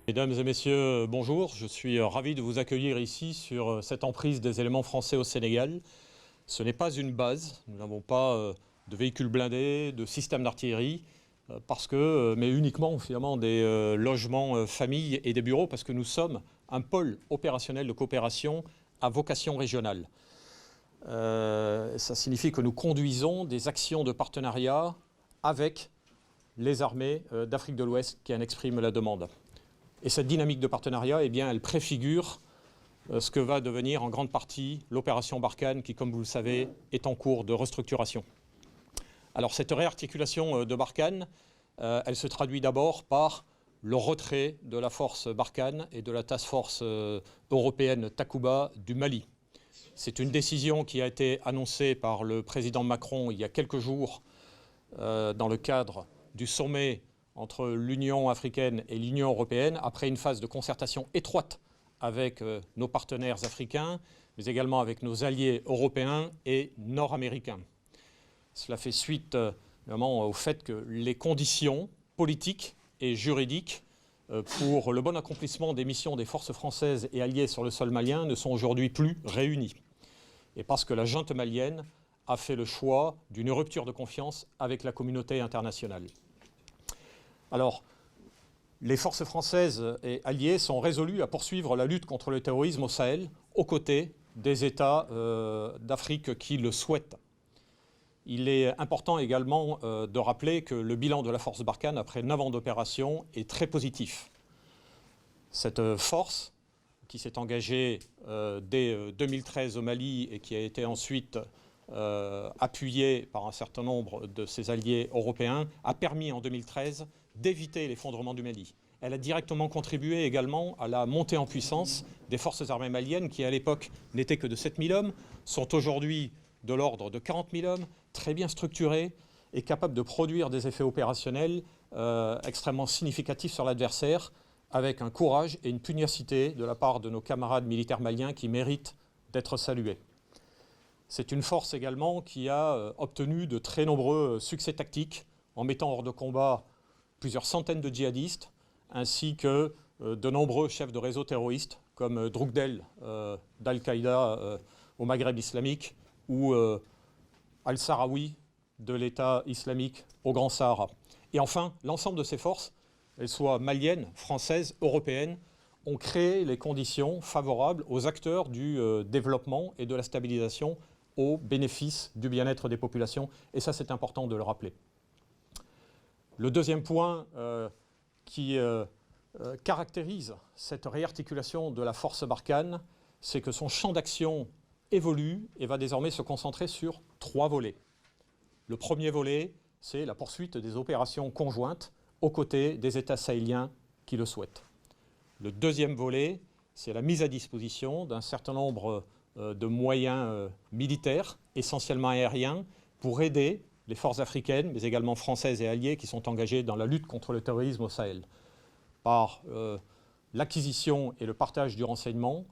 Mesdames et messieurs, bonjour. Je suis ravi de vous accueillir ici sur cette emprise des éléments français au Sénégal. Ce n'est pas une base, nous n'avons pas de véhicules blindés, de systèmes d'artillerie, mais uniquement finalement des logements familles et des bureaux, parce que nous sommes un pôle opérationnel de coopération à vocation régionale. Ça signifie que nous conduisons des actions de partenariat avec les armées d'Afrique de l'Ouest qui en expriment la demande. Et cette dynamique de partenariat, eh bien, elle préfigure ce que va devenir en grande partie l'opération Barkhane qui, comme vous le savez, est en cours de restructuration. Alors cette réarticulation de Barkhane, elle se traduit d'abord par le retrait de la force Barkhane et de la task force européenne Takuba du Mali. C'est une décision qui a été annoncée par le président Macron il y a quelques jours dans le cadre du sommet entre l'Union africaine et l'Union européenne, après une phase de concertation étroite avec nos partenaires africains, mais également avec nos alliés européens et nord-américains. Cela fait suite vraiment au fait que les conditions politiques et juridiques pour le bon accomplissement des missions des forces françaises et alliées sur le sol malien ne sont aujourd'hui plus réunies. Et parce que la junte malienne a fait le choix d'une rupture de confiance avec la communauté internationale. Alors, les forces françaises et alliées sont résolues à poursuivre la lutte contre le terrorisme au Sahel, aux côtés des États d'Afrique qui le souhaitent. Il est important également de rappeler que le bilan de la force Barkhane, après 9 ans d'opération, est très positif. Cette force, qui s'est engagée dès 2013 au Mali et qui a été ensuite appuyée par un certain nombre de ses alliés européens, a permis en 2013 d'éviter l'effondrement du Mali. Elle a directement contribué également à la montée en puissance des forces armées maliennes qui, à l'époque, n'étaient que de 7 000 hommes, sont aujourd'hui de l'ordre de 40 000 hommes, très bien structurés et capables de produire des effets opérationnels extrêmement significatifs sur l'adversaire, avec un courage et une pugnacité de la part de nos camarades militaires maliens qui méritent d'être salués. C'est une force également qui a obtenu de très nombreux succès tactiques en mettant hors de combat plusieurs centaines de djihadistes, ainsi que de nombreux chefs de réseaux terroristes, comme Droukdel d'Al-Qaïda au Maghreb islamique, ou Al-Sahraoui de l'État islamique au Grand Sahara. Et enfin, l'ensemble de ces forces, qu'elles soient maliennes, françaises, européennes, ont créé les conditions favorables aux acteurs du développement et de la stabilisation au bénéfice du bien-être des populations. Et ça, c'est important de le rappeler. Le deuxième point qui caractérise cette réarticulation de la force Barkhane, c'est que son champ d'action évolue et va désormais se concentrer sur 3 volets. Le premier volet, c'est la poursuite des opérations conjointes aux côtés des États sahéliens qui le souhaitent. Le deuxième volet, c'est la mise à disposition d'un certain nombre de moyens militaires, essentiellement aériens, pour aider les forces africaines, mais également françaises et alliées qui sont engagées dans la lutte contre le terrorisme au Sahel, par l'acquisition et le partage du renseignement,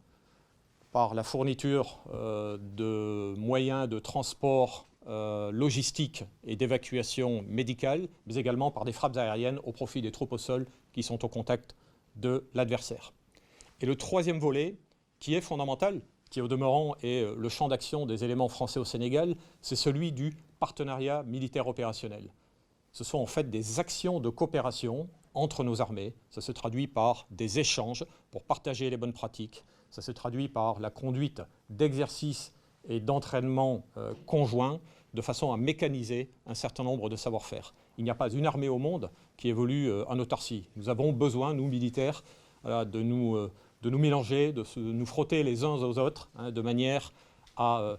par la fourniture de moyens de transport logistique et d'évacuation médicale, mais également par des frappes aériennes au profit des troupes au sol qui sont au contact de l'adversaire. Et le troisième volet, qui est fondamental, qui au demeurant est le champ d'action des éléments français au Sénégal, c'est celui du partenariat militaire opérationnel. Ce sont en fait des actions de coopération entre nos armées. Ça se traduit par des échanges pour partager les bonnes pratiques. Ça se traduit par la conduite d'exercices et d'entraînements conjoints de façon à mécaniser un certain nombre de savoir-faire. Il n'y a pas une armée au monde qui évolue en autarcie. Nous avons besoin, nous militaires, de nous mélanger, de nous frotter les uns aux autres, de manière à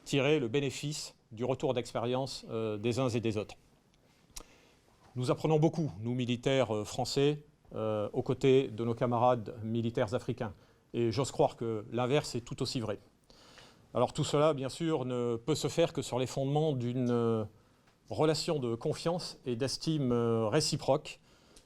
tirer le bénéfice du retour d'expérience des uns et des autres. Nous apprenons beaucoup, nous militaires français, aux côtés de nos camarades militaires africains. Et j'ose croire que l'inverse est tout aussi vrai. Alors tout cela, bien sûr, ne peut se faire que sur les fondements d'une relation de confiance et d'estime réciproque,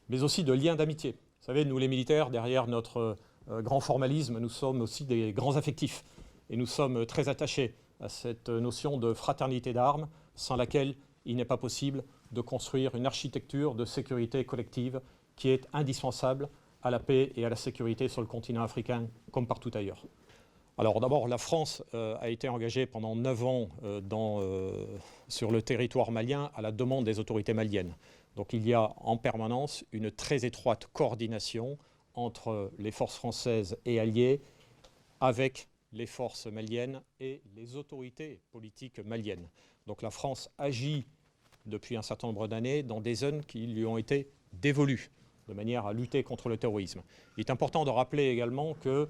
mais aussi de liens d'amitié. Vous savez, nous les militaires, derrière notre grand formalisme, nous sommes aussi des grands affectifs. Et nous sommes très attachés à cette notion de fraternité d'armes, sans laquelle il n'est pas possible de construire une architecture de sécurité collective qui est indispensable à la paix et à la sécurité sur le continent africain comme partout ailleurs. Alors d'abord, la France a été engagée pendant 9 ans sur le territoire malien à la demande des autorités maliennes. Donc il y a en permanence une très étroite coordination entre les forces françaises et alliées avec les forces maliennes et les autorités politiques maliennes. Donc la France agit depuis un certain nombre d'années dans des zones qui lui ont été dévolues de manière à lutter contre le terrorisme. Il est important de rappeler également que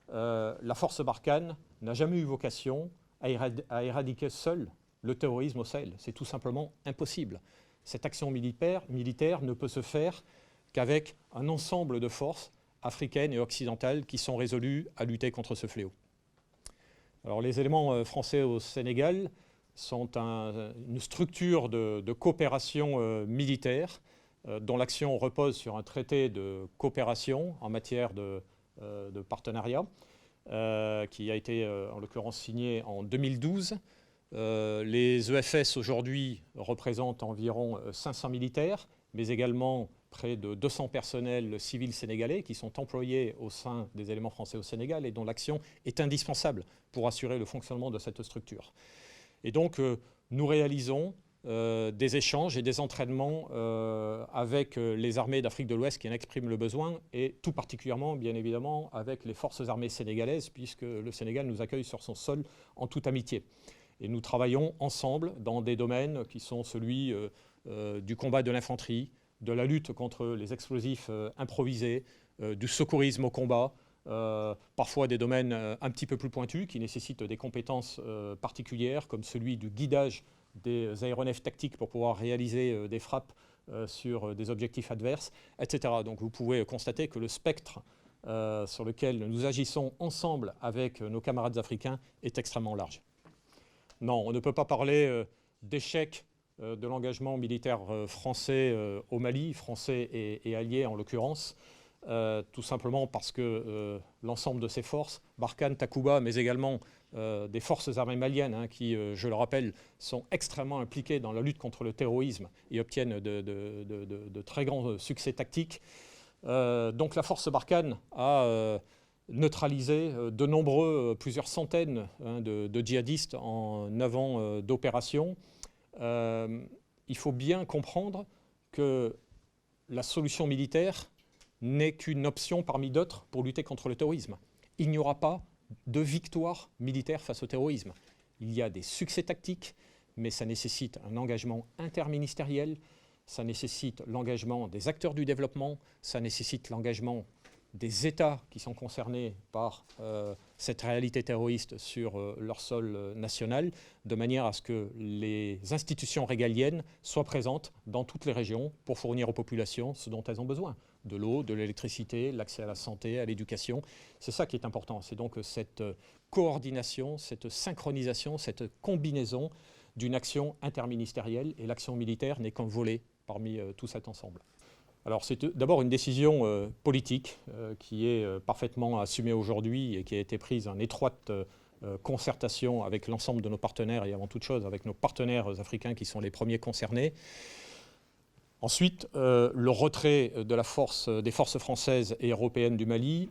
la force Barkhane n'a jamais eu vocation à éradiquer seule le terrorisme au Sahel. C'est tout simplement impossible. Cette action militaire ne peut se faire qu'avec un ensemble de forces africaines et occidentales qui sont résolues à lutter contre ce fléau. Alors, les éléments français au Sénégal sont une structure de coopération militaire dont l'action repose sur un traité de coopération en matière de partenariat qui a été en l'occurrence signé en 2012. Les EFS aujourd'hui représentent environ 500 militaires, mais également près de 200 personnels civils sénégalais qui sont employés au sein des éléments français au Sénégal et dont l'action est indispensable pour assurer le fonctionnement de cette structure. Et donc, nous réalisons des échanges et des entraînements avec les armées d'Afrique de l'Ouest qui en expriment le besoin et tout particulièrement, bien évidemment, avec les forces armées sénégalaises puisque le Sénégal nous accueille sur son sol en toute amitié. Et nous travaillons ensemble dans des domaines qui sont celui du combat de l'infanterie, de la lutte contre les explosifs improvisés, du secourisme au combat, parfois des domaines un petit peu plus pointus qui nécessitent des compétences particulières comme celui du guidage des aéronefs tactiques pour pouvoir réaliser des frappes sur des objectifs adverses, etc. Donc vous pouvez constater que le spectre sur lequel nous agissons ensemble avec nos camarades africains est extrêmement large. Non, on ne peut pas parler d'échec de l'engagement militaire français au Mali, français et alliés en l'occurrence, tout simplement parce que l'ensemble de ces forces, Barkhane, Takuba, mais également des forces armées maliennes, qui, je le rappelle, sont extrêmement impliquées dans la lutte contre le terrorisme et obtiennent de très grands succès tactiques. Donc la force Barkhane a neutralisé plusieurs centaines de djihadistes en 9 ans d'opération. Il faut bien comprendre que la solution militaire n'est qu'une option parmi d'autres pour lutter contre le terrorisme. Il n'y aura pas de victoire militaire face au terrorisme. Il y a des succès tactiques, mais ça nécessite un engagement interministériel, ça nécessite l'engagement des acteurs du développement, ça nécessite l'engagement des États qui sont concernés par cette réalité terroriste sur leur sol national, de manière à ce que les institutions régaliennes soient présentes dans toutes les régions pour fournir aux populations ce dont elles ont besoin. De l'eau, de l'électricité, l'accès à la santé, à l'éducation. C'est ça qui est important. C'est donc cette coordination, cette synchronisation, cette combinaison d'une action interministérielle. Et l'action militaire n'est qu'un volet parmi tout cet ensemble. Alors c'est d'abord une décision politique qui est parfaitement assumée aujourd'hui et qui a été prise en étroite concertation avec l'ensemble de nos partenaires et avant toute chose avec nos partenaires africains qui sont les premiers concernés. Ensuite, le retrait de des forces françaises et européennes du Mali,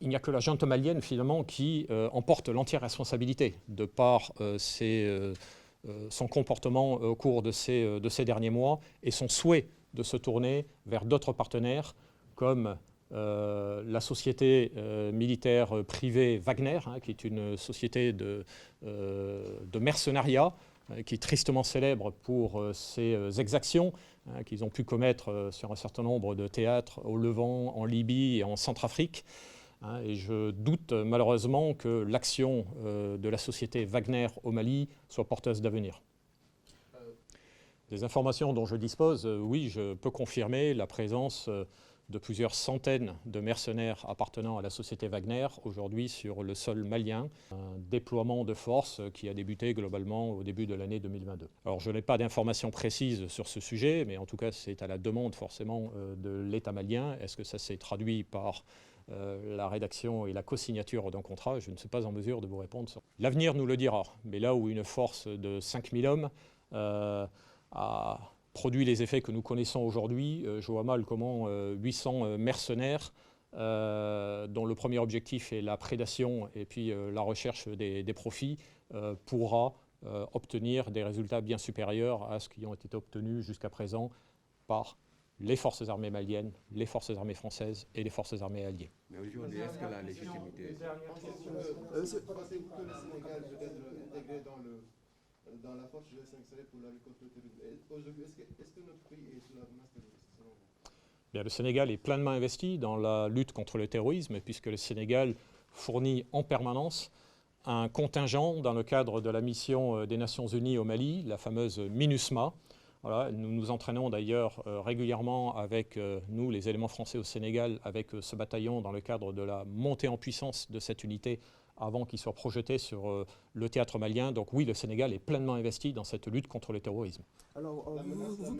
il n'y a que la junte malienne finalement qui emporte l'entière responsabilité de par son comportement au cours de ces derniers mois et son souhait de se tourner vers d'autres partenaires comme la société militaire privée Wagner, qui est une société de mercenariat, qui est tristement célèbre pour ses exactions qu'ils ont pu commettre sur un certain nombre de théâtres au Levant, en Libye et en Centrafrique. Et je doute malheureusement que l'action de la société Wagner au Mali soit porteuse d'avenir. Des informations dont je dispose, oui, je peux confirmer la présence de plusieurs centaines de mercenaires appartenant à la société Wagner aujourd'hui sur le sol malien. Un déploiement de forces qui a débuté globalement au début de l'année 2022. Alors je n'ai pas d'informations précises sur ce sujet, mais en tout cas c'est à la demande forcément de l'État malien. Est-ce que ça s'est traduit par la rédaction et la co-signature d'un contrat, je ne suis pas en mesure de vous répondre. L'avenir nous le dira, mais là où une force de 5000 hommes a produit les effets que nous connaissons aujourd'hui, je vois mal comment 800 mercenaires, dont le premier objectif est la prédation et puis la recherche des profits, pourra obtenir des résultats bien supérieurs à ce qui ont été obtenus jusqu'à présent par les forces armées maliennes, les forces armées françaises et les forces armées alliées. Mais aujourd'hui, est-ce que la légitimité... Pensez-vous que le Sénégal peut être intégré dans la force G5 Sahel pour la lutte contre le terrorisme? Aujourd'hui, est-ce que notre pays est sous la menace terroriste selon vous? Bien, le Sénégal est pleinement investi dans la lutte contre le terrorisme, puisque le Sénégal fournit en permanence un contingent dans le cadre de la mission des Nations Unies au Mali, la fameuse MINUSMA. Voilà, nous nous entraînons d'ailleurs régulièrement avec nous, les éléments français au Sénégal, avec ce bataillon dans le cadre de la montée en puissance de cette unité avant qu'il soit projeté sur le théâtre malien. Donc oui, le Sénégal est pleinement investi dans cette lutte contre le terrorisme. Alors,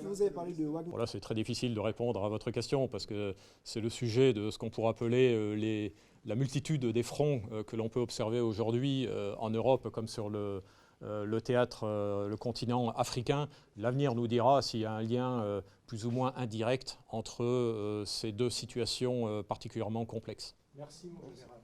vous avez parlé de Wagner. Voilà, c'est très difficile de répondre à votre question parce que c'est le sujet de ce qu'on pourrait appeler la multitude des fronts que l'on peut observer aujourd'hui en Europe comme sur le théâtre, le continent africain. L'avenir nous dira s'il y a un lien plus ou moins indirect entre ces deux situations particulièrement complexes. Merci, mon général.